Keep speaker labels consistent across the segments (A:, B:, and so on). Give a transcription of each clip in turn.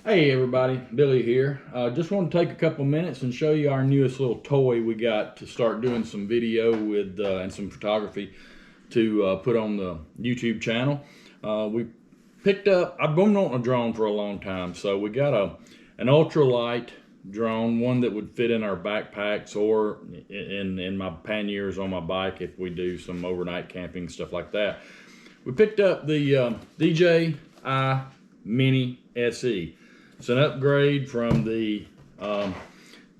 A: Hey everybody, Billy here. Just want to take a couple minutes and show you our newest little toy we got to start doing some video with and some photography to put on the YouTube channel. We picked up, I've been wanting a drone for a long time, so we got an ultralight drone, one that would fit in our backpacks or in my panniers on my bike if we do some overnight camping, stuff like that. We picked up the DJI Mini SE. It's an upgrade from the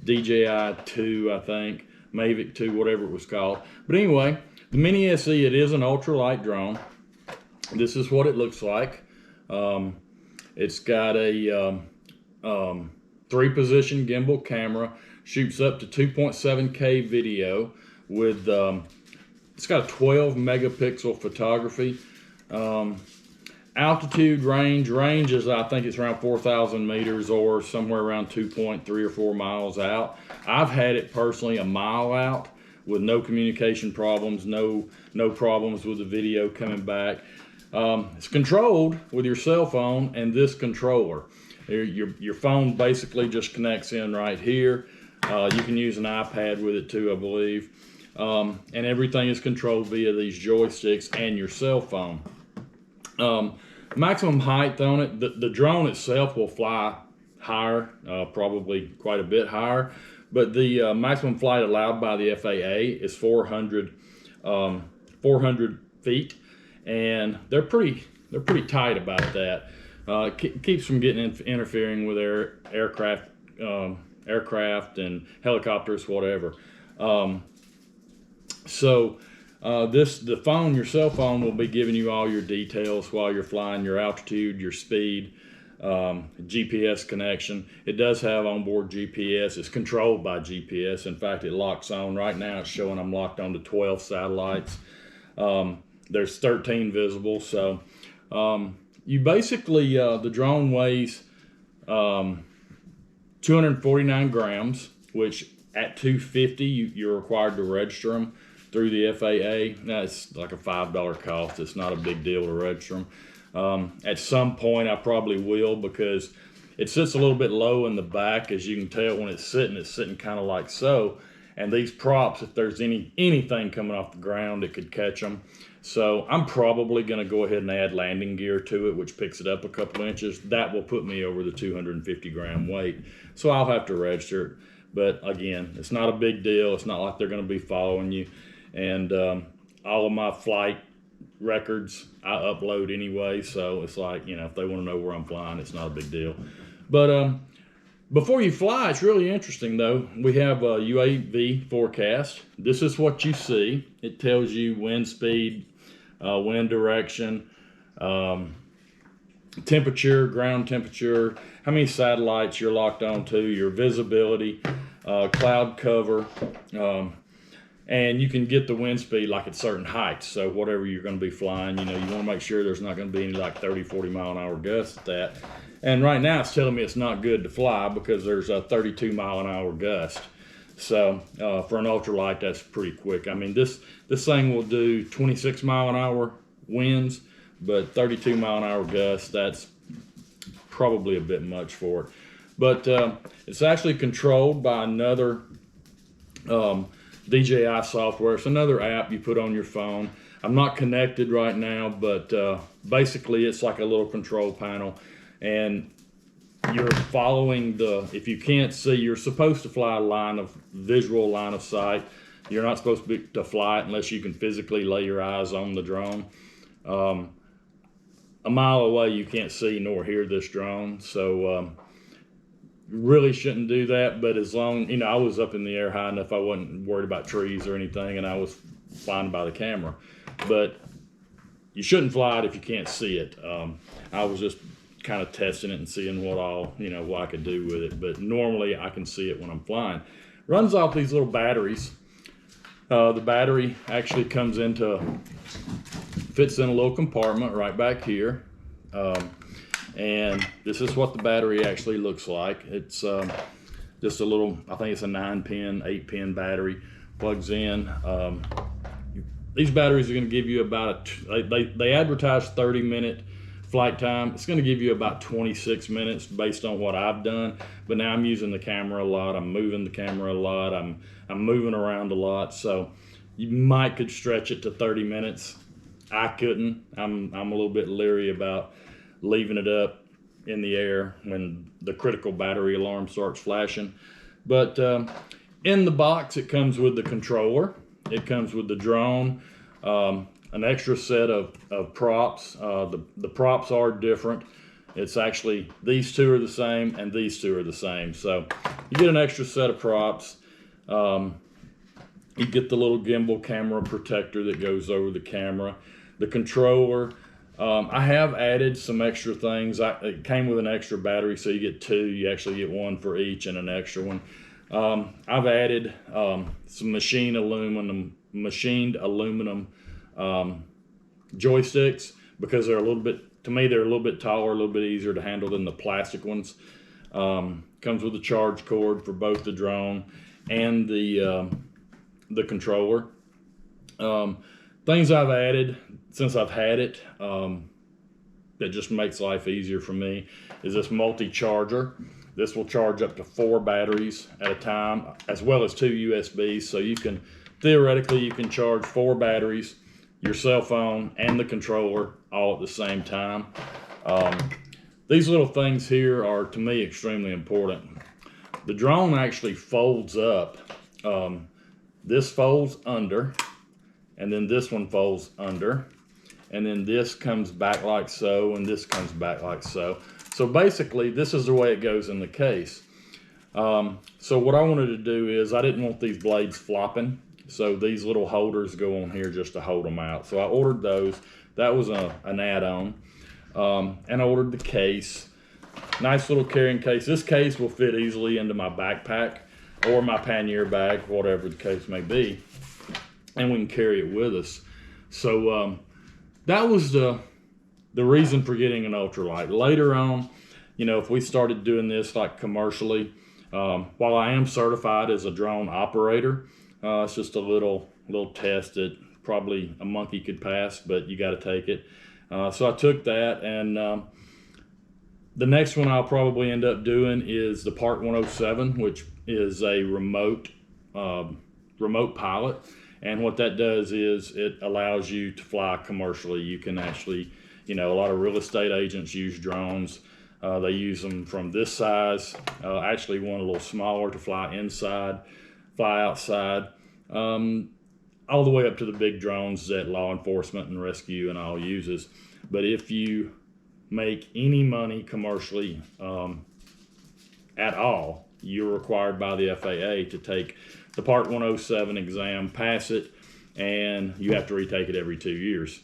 A: DJI 2, I think, Mavic 2, whatever it was called. But anyway, the Mini SE, it is an ultralight drone. This is what it looks like. It's got a 3-position gimbal camera, shoots up to 2.7K video with, it's got a 12 megapixel photography. Altitude range is, I think it's around 4,000 meters or somewhere around 2.3 or 4 miles out. I've had it personally a mile out with no communication problems, no problems with the video coming back. It's controlled with your cell phone and this controller. Your phone basically just connects in right here. You can use an iPad with it too, I believe. And everything is controlled via these joysticks and your cell phone. Maximum height on it, the drone itself will fly higher, probably quite a bit higher, but the maximum flight allowed by the FAA is 400 feet, and they're pretty tight about that. Keeps from getting interfering with aircraft and helicopters, whatever. The phone, your cell phone, will be giving you all your details while you're flying, your altitude, your speed, GPS connection. It does have onboard GPS. It's controlled by GPS. In fact, it locks on. Right now it's showing I'm locked on to 12 satellites. There's 13 visible. So you basically, the drone weighs 249 grams, which at 250 you're required to register them through the FAA. Now it's like a $5 cost. It's not a big deal to register them. At some point I probably will, because it sits a little bit low in the back. As you can tell, when it's sitting kind of like so. And these props, if there's anything coming off the ground, it could catch them. So I'm probably going to go ahead and add landing gear to it, which picks it up a couple inches. That will put me over the 250 gram weight. So I'll have to register it. But again, it's not a big deal. It's not like they're going to be following you. And all of my flight records I upload anyway, so it's like, you know, if they want to know where I'm flying, it's not a big deal. But before you fly, it's really interesting though. We have a UAV forecast. This is what you see. It tells you wind speed, wind direction, temperature, ground temperature, how many satellites you're locked onto, your visibility, cloud cover, and you can get the wind speed like at certain heights. So whatever you're going to be flying, you know, you want to make sure there's not going to be any like 30, 40 mile an hour gusts at that. And right now it's telling me it's not good to fly because there's a 32 mile an hour gust. So for an ultralight, that's pretty quick. I mean, this thing will do 26 mile an hour winds, but 32 mile an hour gusts, that's probably a bit much for it. But it's actually controlled by another DJI software. It's another app you put on your phone. I'm not connected right now, but basically it's like a little control panel, and you're following if you can't see, you're supposed to fly a visual line of sight. You're not supposed to fly it unless you can physically lay your eyes on the drone. A mile away you can't see nor hear this drone, so really shouldn't do that. But as long, you know, I was up in the air high enough I wasn't worried about trees or anything, and I was flying by the camera. But you shouldn't fly it if you can't see it. I was just kind of testing it and seeing what I could do with it, but normally I can see it when I'm flying. Runs off these little batteries. The battery actually fits in a little compartment right back here. And this is what the battery actually looks like. It's just a little, I think it's a 9-pin, 8-pin battery, plugs in. These batteries are going to give you about they advertise 30-minute flight time, it's going to give you about 26 minutes based on what I've done. But now I'm using the camera a lot. I'm moving the camera a lot. I'm moving around a lot. So you might could stretch it to 30 minutes. I couldn't. I'm a little bit leery about leaving it up in the air when the critical battery alarm starts flashing. But in the box, it comes with the controller. It comes with the drone. An extra set of props. The props are different. It's actually, these two are the same and these two are the same. So you get an extra set of props. You get the little gimbal camera protector that goes over the camera. The controller. I have added some extra things. It came with an extra battery, so you get two. You actually get one for each and an extra one. I've added some machined aluminum joysticks because they're a little bit, to me, they're a little bit taller, a little bit easier to handle than the plastic ones. Comes with a charge cord for both the drone and the controller. Things I've added since I've had it that just makes life easier for me is this multi-charger. This will charge up to 4 batteries at a time, as well as 2 USBs. So you can, theoretically, you can charge 4 batteries, your cell phone and the controller all at the same time. These little things here are, to me, extremely important. The drone actually folds up. This folds under, and then this one folds under, and then this comes back like so, and this comes back like so. So basically, this is the way it goes in the case. So what I wanted to do is, I didn't want these blades flopping, so these little holders go on here just to hold them out. So I ordered those. That was an add-on. And I ordered the case. Nice little carrying case. This case will fit easily into my backpack or my pannier bag, whatever the case may be, and we can carry it with us. So that was the reason for getting an ultralight. Later on, you know, if we started doing this like commercially, while I am certified as a drone operator, it's just a little test that probably a monkey could pass, but you got to take it. So I took that, and the next one I'll probably end up doing is the Part 107, which is a remote pilot. And what that does is it allows you to fly commercially. You can actually, you know, a lot of real estate agents use drones. They use them from this size, actually one a little smaller to fly inside, fly outside, all the way up to the big drones that law enforcement and rescue and all uses. But if you make any money commercially at all, you're required by the FAA to take the Part 107 exam, pass it, and you have to retake it every 2 years.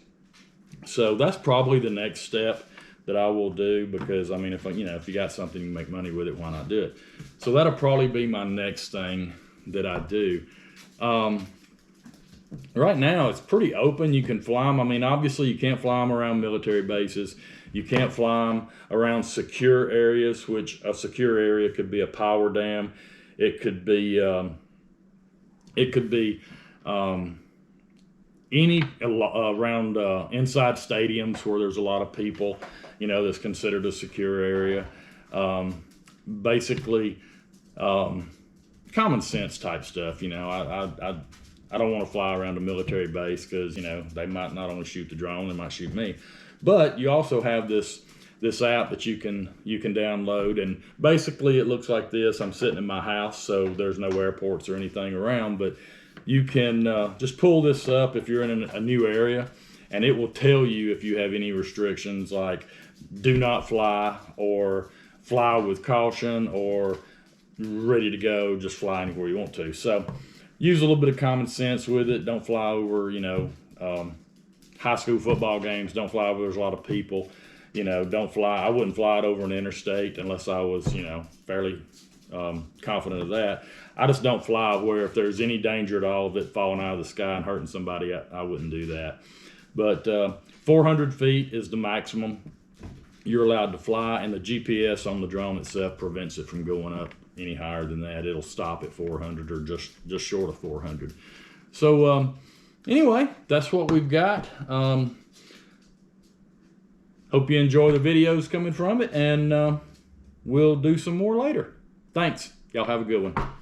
A: So that's probably the next step that I will do, because I mean, if you got something you make money with it, why not do it? So that'll probably be my next thing that I do. Right now it's pretty open. You can fly them. I mean, obviously you can't fly them around military bases. You can't fly them around secure areas, which a secure area could be a power dam. It could be any around inside stadiums where there's a lot of people, you know, that's considered a secure area. Basically, common sense type stuff. You know, I don't want to fly around a military base because, you know, they might not only shoot the drone, they might shoot me. But you also have this app that you can download, and basically it looks like this. I'm sitting in my house, so there's no airports or anything around, but you can just pull this up if you're in a new area, and it will tell you if you have any restrictions, like do not fly, or fly with caution, or ready to go, just fly anywhere you want to. So use a little bit of common sense with it. Don't fly over, you know, high school football games. Don't fly over there's a lot of people. You know, don't fly. I wouldn't fly it over an interstate unless I was, you know, fairly confident of that. I just don't fly where if there's any danger at all of it falling out of the sky and hurting somebody, I wouldn't do that. But 400 feet is the maximum you're allowed to fly, and the GPS on the drone itself prevents it from going up any higher than that. It'll stop at 400 or just short of 400. So anyway, that's what we've got. Hope you enjoy the videos coming from it, and we'll do some more later. Thanks. Y'all have a good one.